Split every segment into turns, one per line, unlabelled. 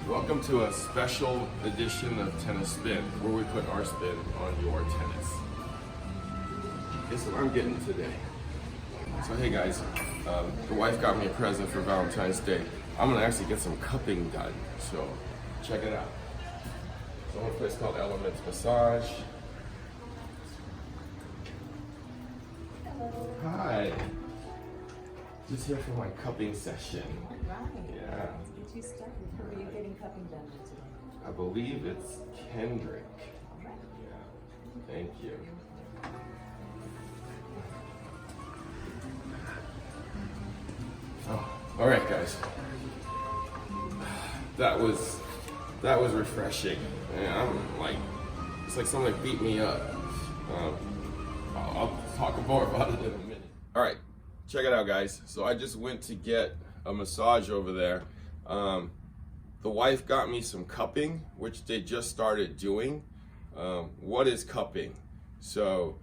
Welcome to a special edition of Tennis Spin, where we put our spin on your tennis. Guess what I'm getting today? So hey guys, the wife got me a present for Valentine's Day. I'm gonna actually get some cupping done, so check it out. So I'm in a place called Elements Massage.
Hello.
Hi. Just here for my cupping session.
All right.
Yeah.
Let's get you started. Who are you getting cupping done with today?
I believe it's Kendrick.
All right.
Yeah. Thank you. Oh, all right, guys. That was refreshing. And I'm like, it's like somebody beat me up. I'll talk more about it in a minute. All right, check it out, guys. So I just went to get a massage over there. The wife got me some cupping, which they just started doing. What is cupping? So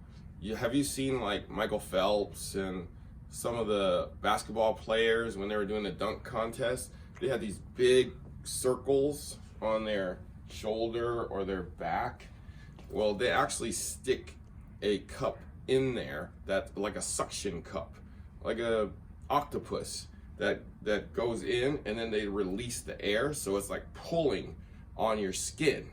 have you seen like Michael Phelps and some of the basketball players when they were doing the dunk contest? They had these big circles on their shoulder or their back. Well, they actually stick a cup in there that's like a suction cup, like a octopus that goes in, and then they release the air, so it's like pulling on your skin.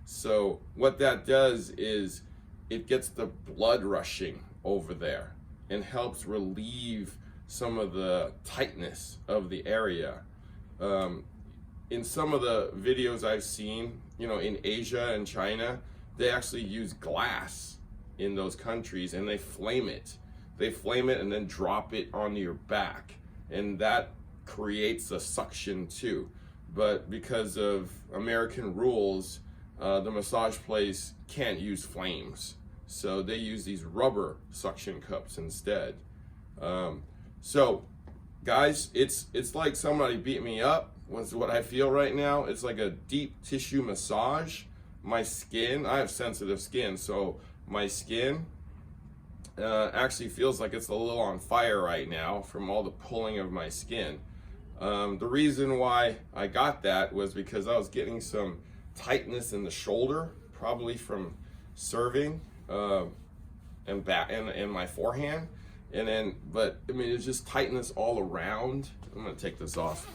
So what that does is it gets the blood rushing over there and helps relieve some of the tightness of the area. In some of the videos I've seen, in Asia and China, they actually use glass in those countries and they flame it. They flame it and then drop it onto your back, and that creates a suction too. But because of American rules, the massage place can't use flames, so they use these rubber suction cups instead. So guys, it's like somebody beat me up, was what I feel right now. It's like a deep tissue massage. My skin, I have sensitive skin, so my skin actually feels like it's a little on fire right now from all the pulling of my skin. The reason why I got that was because I was getting some tightness in the shoulder, probably from serving and back and my forehand. But I mean, it's just tightness all around. I'm gonna take this off.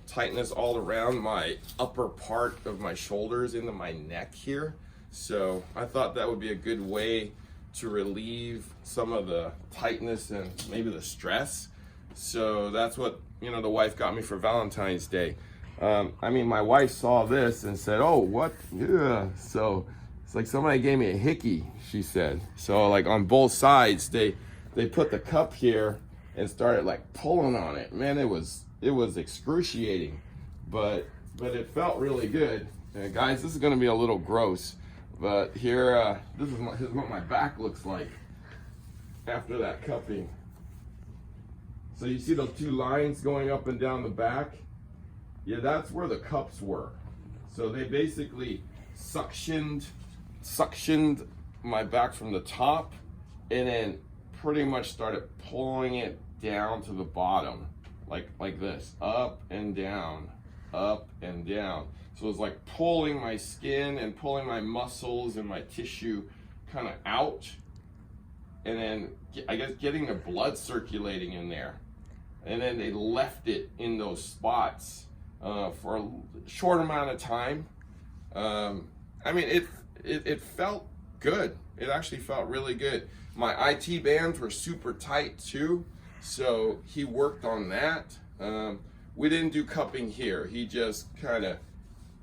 Tightness all around my upper part of my shoulders into my neck here. So I thought that would be a good way to relieve some of the tightness and maybe the stress. So that's what, the wife got me for Valentine's Day. My wife saw this and said, "Oh, what? Yeah." So it's like somebody gave me a hickey, she said. So like on both sides, they put the cup here and started like pulling on it. Man, it was excruciating, but it felt really good. Guys, this is gonna be a little gross, but here, this is what my back looks like after that cupping. So you see those two lines going up and down the back? Yeah, that's where the cups were. So they basically suctioned my back from the top and then pretty much started pulling it down to the bottom, like this, up and down, up and down. So it was like pulling my skin and pulling my muscles and my tissue kind of out, and then I guess getting the blood circulating in there. And then they left it in those spots for a short amount of time. It felt good. It actually felt really good. My IT bands were super tight too, so he worked on that. We didn't do cupping here. He just kind of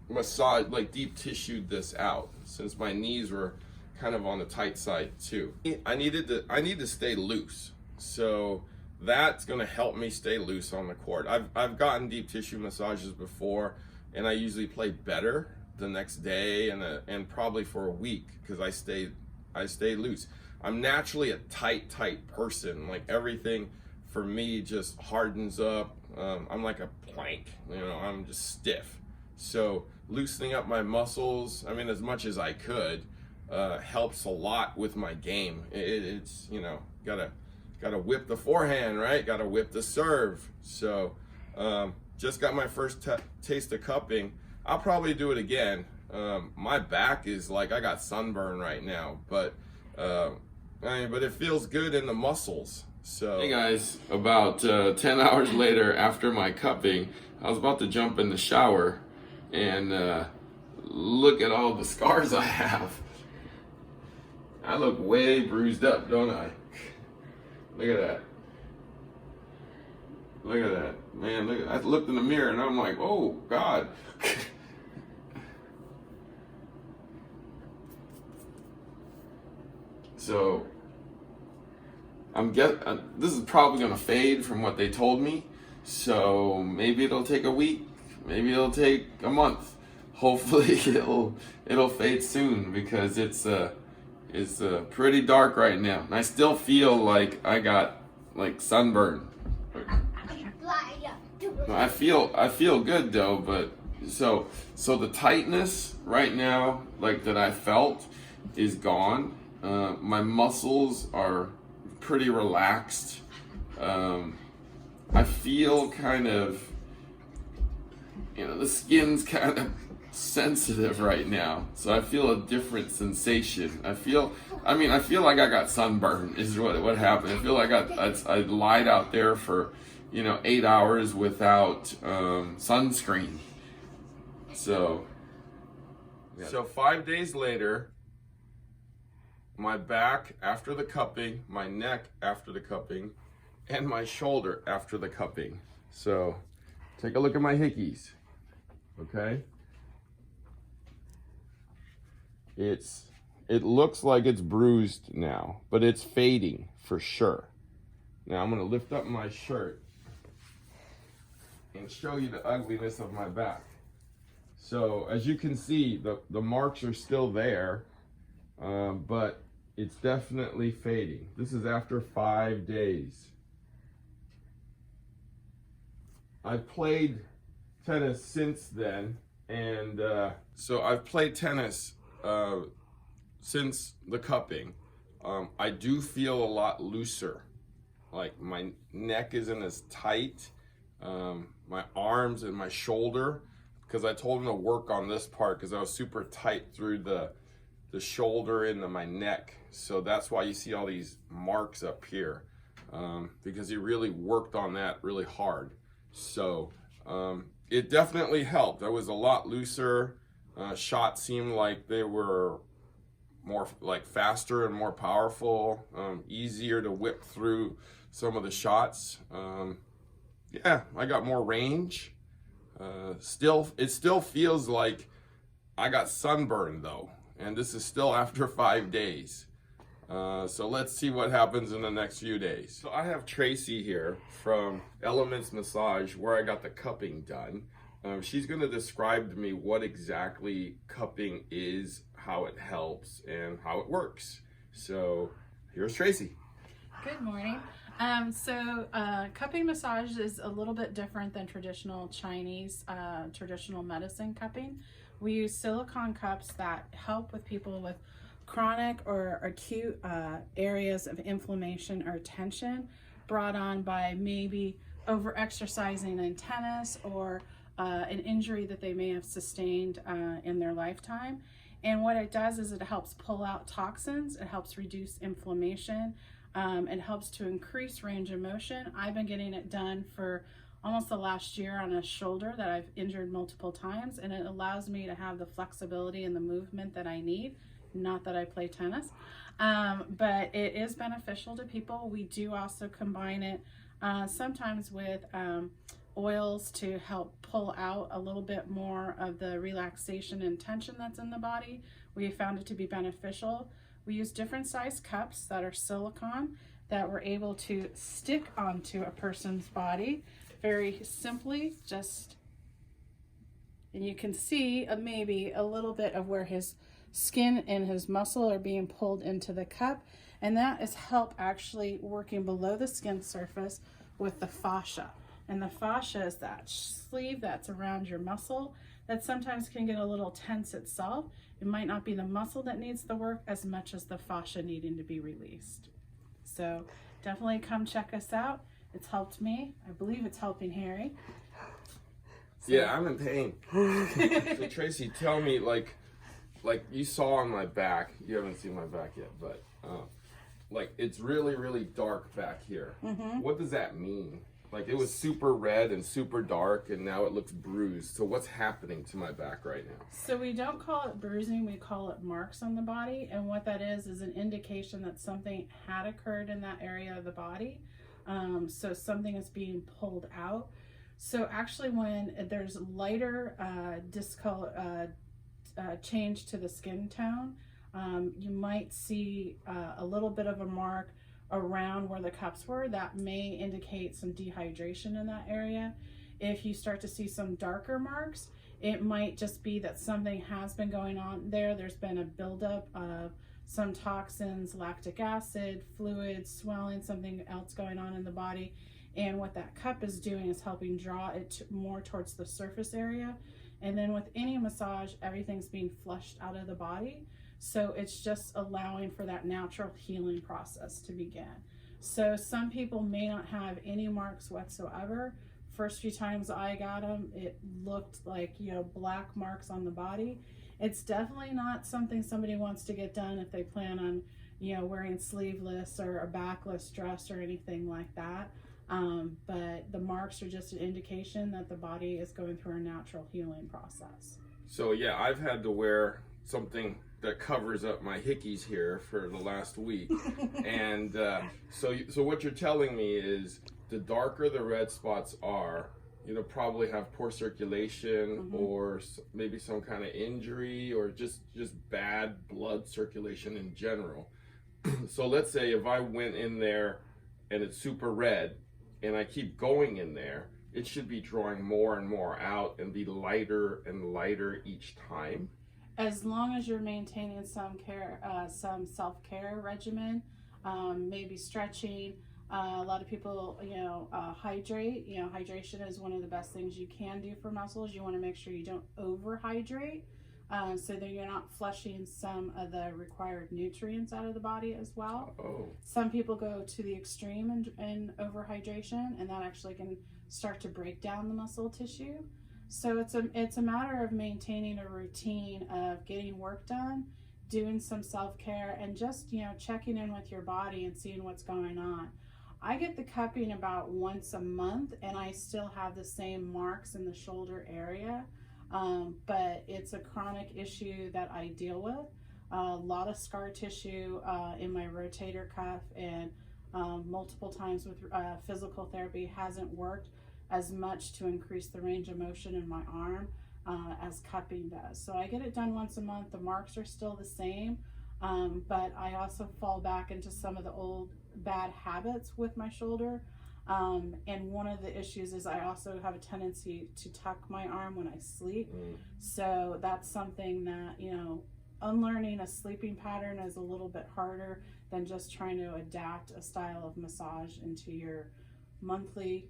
massaged, like deep tissued this out, since my knees were kind of on the tight side too. I need to stay loose, so that's gonna help me stay loose on the court. I've gotten deep tissue massages before, and I usually play better the next day and probably for a week because I stay loose. I'm naturally a tight person. Like everything for me just hardens up. I'm like a plank, I'm just stiff. So loosening up my muscles, as much as I could, helps a lot with my game. It's gotta whip the forehand, right? Gotta whip the serve. So just got my first taste of cupping. I'll probably do it again. My back is like I got sunburn right now, but but it feels good in the muscles. So hey guys, about 10 hours later after my cupping, I was about to jump in the shower and look at all the scars I have. I look way bruised up, don't I? Look at that. Look at that. Man, look at that. I looked in the mirror and I'm like, oh God. So this is probably gonna fade from what they told me. So maybe it'll take a week, maybe it'll take a month. Hopefully it'll fade soon because it's pretty dark right now. And I still feel like I got like sunburn. I feel good though, but so the tightness right now, like that I felt, is gone. My muscles are pretty relaxed. I feel kind of, the skin's kind of sensitive right now, so I feel a different sensation. I feel like I got sunburn is what happened. I feel like I lied out there for 8 hours without sunscreen. So 5 days later, my back after the cupping, my neck after the cupping, and my shoulder after the cupping. So take a look at my hickeys, okay? It looks like it's bruised now, but it's fading for sure. Now I'm gonna lift up my shirt and show you the ugliness of my back. So as you can see, the marks are still there, but it's definitely fading. This is after 5 days. I played tennis since then, and so I've played tennis since the cupping. I do feel a lot looser. Like my neck isn't as tight. My arms and my shoulder, because I told him to work on this part because I was super tight through the shoulder into my neck. So that's why you see all these marks up here, because he really worked on that really hard. So it definitely helped. I was a lot looser. Shots seemed like they were more like faster and more powerful, easier to whip through some of the shots. Yeah, I got more range. It still feels like I got sunburned though, and this is still after 5 days. So let's see what happens in the next few days. So I have Tracy here from Elements Massage where I got the cupping done. She's going to describe to me what exactly cupping is, how it helps, and how it works. So here's Tracy.
Good morning. Cupping massage is a little bit different than traditional Chinese, traditional medicine cupping. We use silicone cups that help with people with chronic or acute areas of inflammation or tension brought on by maybe over-exercising in tennis or an injury that they may have sustained in their lifetime. And what it does is it helps pull out toxins, it helps reduce inflammation, it helps to increase range of motion. I've been getting it done for almost the last year on a shoulder that I've injured multiple times, and it allows me to have the flexibility and the movement that I need. Not that I play tennis, but it is beneficial to people. We do also combine it sometimes with oils to help pull out a little bit more of the relaxation and tension that's in the body. We found it to be beneficial. We use different size cups that are silicone that we're able to stick onto a person's body very simply, and you can see maybe a little bit of where his skin and his muscle are being pulled into the cup, and that is help actually working below the skin surface with the fascia. And the fascia is that sleeve that's around your muscle that sometimes can get a little tense itself. It might not be the muscle that needs the work as much as the fascia needing to be released. So definitely come check us out. It's helped me. I believe it's helping Harry. So,
Yeah, I'm in pain. So Tracy, tell me, like you saw on my back. You haven't seen my back yet, but like it's really, really dark back here.
Mm-hmm.
What does that mean? Like it was super red and super dark, and now it looks bruised. So what's happening to my back right now?
So we don't call it bruising, we call it marks on the body. And what that is an indication that something had occurred in that area of the body. So something is being pulled out. So actually when there's lighter change to the skin tone, you might see a little bit of a mark around where the cups were. That may indicate some dehydration in that area. If you start to see some darker marks, it might just be that something has been going on there. There's been a buildup of some toxins, lactic acid, fluids, swelling, something else going on in the body. And what that cup is doing is helping draw it more towards the surface area. And then with any massage, everything's being flushed out of the body. So it's just allowing for that natural healing process to begin. So some people may not have any marks whatsoever. First few times I got them, it looked like, black marks on the body. It's definitely not something somebody wants to get done if they plan on, wearing sleeveless or a backless dress or anything like that. But the marks are just an indication that the body is going through a natural healing process.
So yeah, I've had to wear something that covers up my hickeys here for the last week. And so what you're telling me is the darker the red spots are, probably have poor circulation, or maybe some kind of injury, or just bad blood circulation in general. So let's say if I went in there and it's super red and I keep going in there, it should be drawing more and more out and be lighter and lighter each time.
As long as you're maintaining some care, some self-care regimen, maybe stretching. A lot of people, hydrate. Hydration is one of the best things you can do for muscles. You want to make sure you don't overhydrate, so that you're not flushing some of the required nutrients out of the body as well.
Oh.
Some people go to the extreme in overhydration, and that actually can start to break down the muscle tissue. So it's a matter of maintaining a routine of getting work done, doing some self-care, and just checking in with your body and seeing what's going on. I get the cupping about once a month, and I still have the same marks in the shoulder area, but it's a chronic issue that I deal with. A lot of scar tissue in my rotator cuff, and multiple times with physical therapy hasn't worked as much to increase the range of motion in my arm as cupping does. So I get it done once a month. The marks are still the same, but I also fall back into some of the old bad habits with my shoulder. And one of the issues is I also have a tendency to tuck my arm when I sleep. So that's something that, unlearning a sleeping pattern is a little bit harder than just trying to adapt a style of massage into your monthly,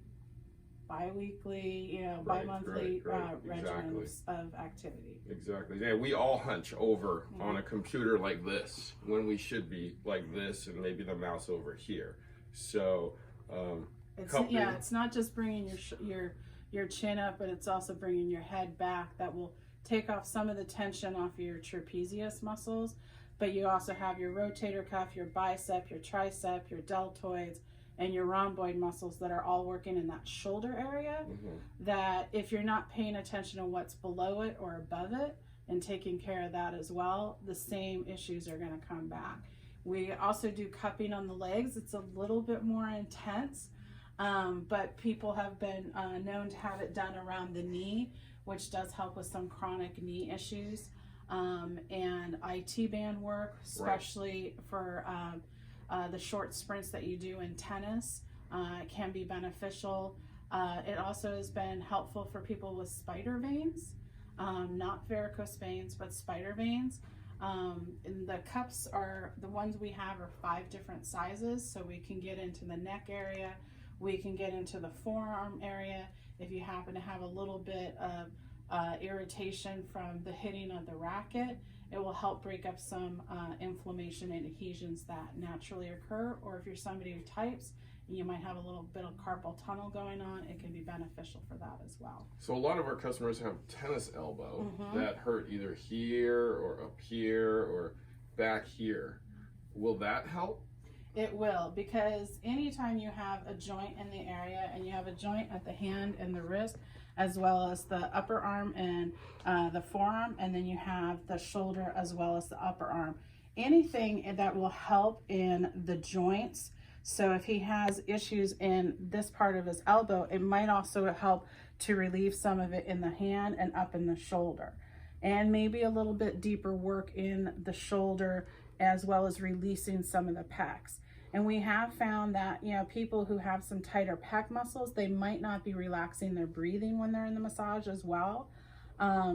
bi-weekly, bi-monthly regimens of activity.
Exactly. Yeah, we all hunch over on a computer like this when we should be like this, and maybe the mouse over here. So
it's not just bringing your chin up, but it's also bringing your head back. That will take off some of the tension off of your trapezius muscles. But you also have your rotator cuff, your bicep, your tricep, your deltoids, and your rhomboid muscles that are all working in that shoulder area. That if you're not paying attention to what's below it or above it and taking care of that as well, the same issues are going to come back. We also do cupping on the legs. It's a little bit more intense, but people have been known to have it done around the knee, which does help with some chronic knee issues, and IT band work, especially for the short sprints that you do in tennis, can be beneficial. It also has been helpful for people with spider veins, not varicose veins, but spider veins. And the cups are, the ones we have are 5 different sizes, so we can get into the neck area, we can get into the forearm area. If you happen to have a little bit of irritation from the hitting of the racket, it will help break up some inflammation and adhesions that naturally occur. Or if you're somebody who types you might have a little bit of carpal tunnel going on, it can be beneficial for that as well.
So a lot of our customers have tennis elbow
Mm-hmm.
that hurt either here or up here or back here. Will that help?
It will, because anytime you have a joint in the area, and you have a joint at the hand and the wrist, as well as the upper arm and the forearm, and then you have the shoulder as well as the upper arm, anything that will help in the joints. So if he has issues in this part of his elbow, it might also help to relieve some of it in the hand and up in the shoulder, and maybe a little bit deeper work in the shoulder, as well as releasing some of the pecs. And we have found that, you know, people who have some tighter pec muscles, they might not be relaxing their breathing when they're in the massage as well.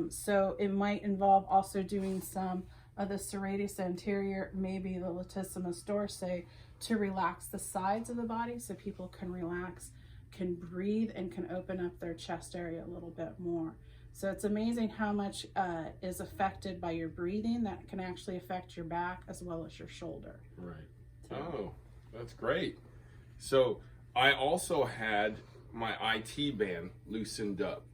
So it might involve also doing some of the serratus anterior, maybe the latissimus dorsi, to relax the sides of the body so people can relax, can breathe, and can open up their chest area a little bit more. So it's amazing how much is affected by your breathing that can actually affect your back as well as your shoulder.
Right. Oh, that's great. So I also had my IT band loosened up,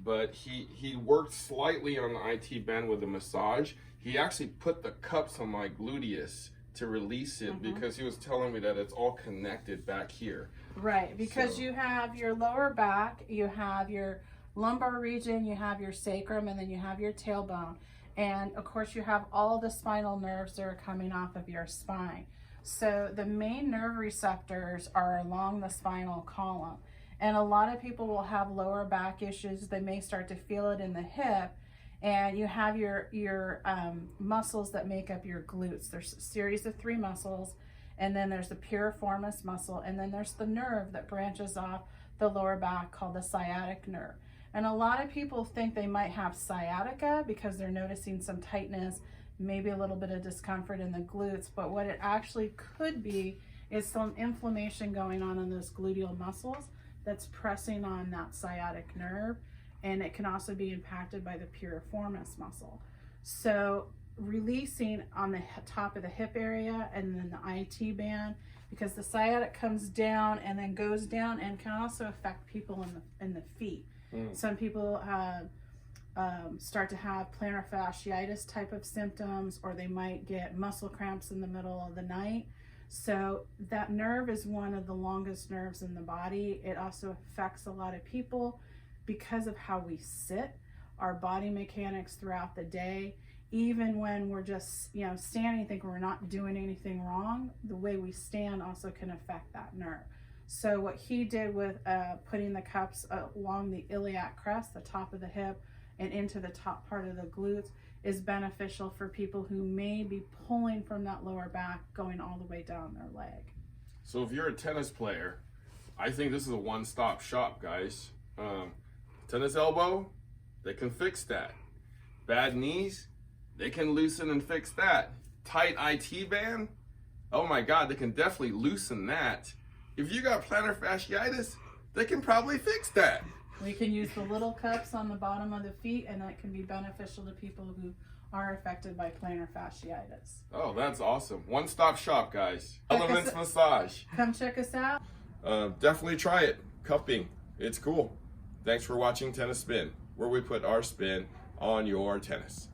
but he worked slightly on the IT band with a massage. He actually put the cups on my gluteus to release it because he was telling me that it's all connected back here.
Right, because you have your lower back, you have your lumbar region, you have your sacrum, and then you have your tailbone. And of course you have all the spinal nerves that are coming off of your spine. So the main nerve receptors are along the spinal column. And a lot of people will have lower back issues. They may start to feel it in the hip. And you have your muscles that make up your glutes. There's a series of 3 muscles, and then there's the piriformis muscle, and then there's the nerve that branches off the lower back called the sciatic nerve. And a lot of people think they might have sciatica because they're noticing some tightness, maybe a little bit of discomfort in the glutes, but what it actually could be is some inflammation going on in those gluteal muscles that's pressing on that sciatic nerve, and it can also be impacted by the piriformis muscle. So releasing on the top of the hip area and then the IT band, because the sciatic comes down and then goes down and can also affect people in the feet. Some people start to have plantar fasciitis type of symptoms, or they might get muscle cramps in the middle of the night. So that nerve is one of the longest nerves in the body. It also affects a lot of people because of how we sit, our body mechanics throughout the day. Even when we're just, you know, standing, thinking we're not doing anything wrong, the way we stand also can affect that nerve. So what he did with putting the cups along the iliac crest, the top of the hip, and into the top part of the glutes is beneficial for people who may be pulling from that lower back going all the way down their leg.
So if you're a tennis player, I think this is a one-stop shop, guys. Tennis elbow, they can fix that. Bad knees, they can loosen and fix that. Tight IT band, oh my God, they can definitely loosen that. If you got plantar fasciitis, they can probably fix that.
We can use the little cups on the bottom of the feet, and that can be beneficial to people who are affected by plantar fasciitis.
Oh, that's awesome. One-stop shop, guys.
Check
Elements
us-
Massage.
Come check us out.
Definitely try it. Cupping. It's cool. Thanks for watching Tennis Spin, where we put our spin on your tennis.